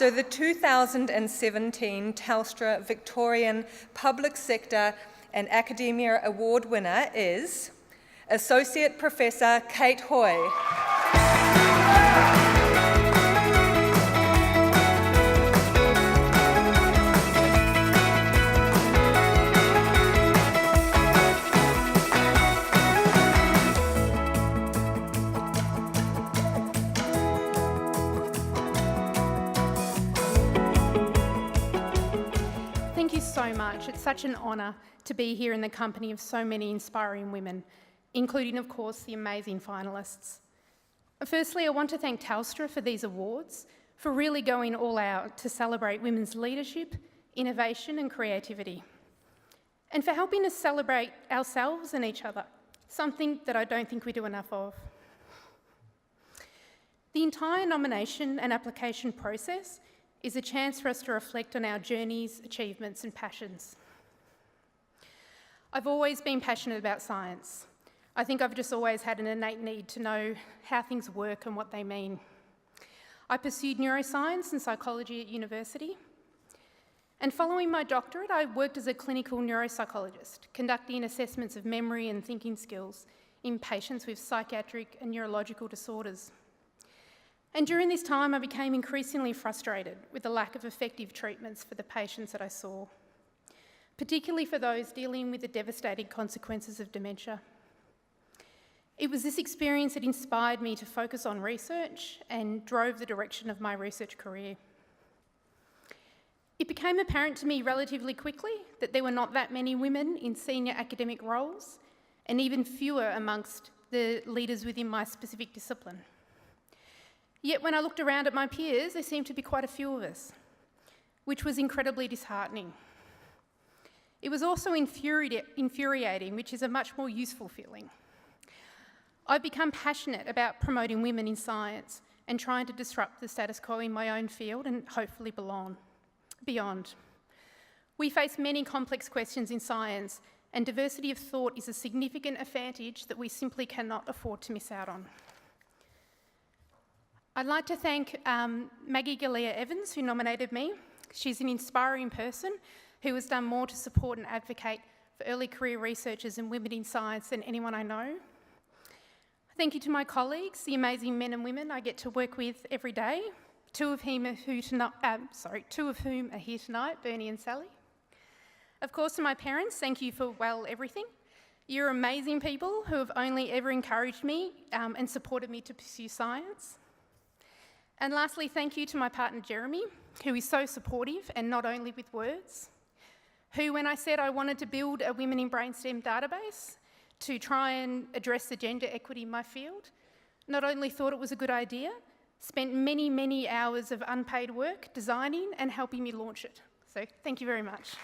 So the 2017 Telstra Victorian Public Sector and Academia Award winner is Associate Professor Kate Hoy. Thank you so much. It's such an honour to be here in the company of so many inspiring women, including, of course, the amazing finalists. Firstly, I want to thank Telstra for these awards, for really going all out to celebrate women's leadership, innovation and creativity, and for helping us celebrate ourselves and each other, something that I don't think we do enough of. The entire nomination and application process is a chance for us to reflect on our journeys, achievements and passions. I've always been passionate about science. I think I've just always had an innate need to know how things work and what they mean. I pursued neuroscience and psychology at university, and following my doctorate, I worked as a clinical neuropsychologist, conducting assessments of memory and thinking skills in patients with psychiatric and neurological disorders. And during this time, I became increasingly frustrated with the lack of effective treatments for the patients that I saw, particularly for those dealing with the devastating consequences of dementia. It was this experience that inspired me to focus on research and drove the direction of my research career. It became apparent to me relatively quickly that there were not that many women in senior academic roles, and even fewer amongst the leaders within my specific discipline. Yet when I looked around at my peers, there seemed to be quite a few of us, which was incredibly disheartening. It was also infuriating, which is a much more useful feeling. I've become passionate about promoting women in science and trying to disrupt the status quo in my own field and hopefully beyond. We face many complex questions in science, and diversity of thought is a significant advantage that we simply cannot afford to miss out on. I'd like to thank Maggie Galea Evans, who nominated me. She's an inspiring person who has done more to support and advocate for early career researchers and women in science than anyone I know. Thank you to my colleagues, the amazing men and women I get to work with every day, two of whom are here tonight, Bernie and Sally. Of course, to my parents, thank you for, well, everything. You're amazing people who have only ever encouraged me and supported me to pursue science. And lastly, thank you to my partner, Jeremy, who is so supportive and not only with words, who, when I said I wanted to build a Women in Brainstem database to try and address the gender equity in my field, not only thought it was a good idea, spent many, many hours of unpaid work designing and helping me launch it. So thank you very much.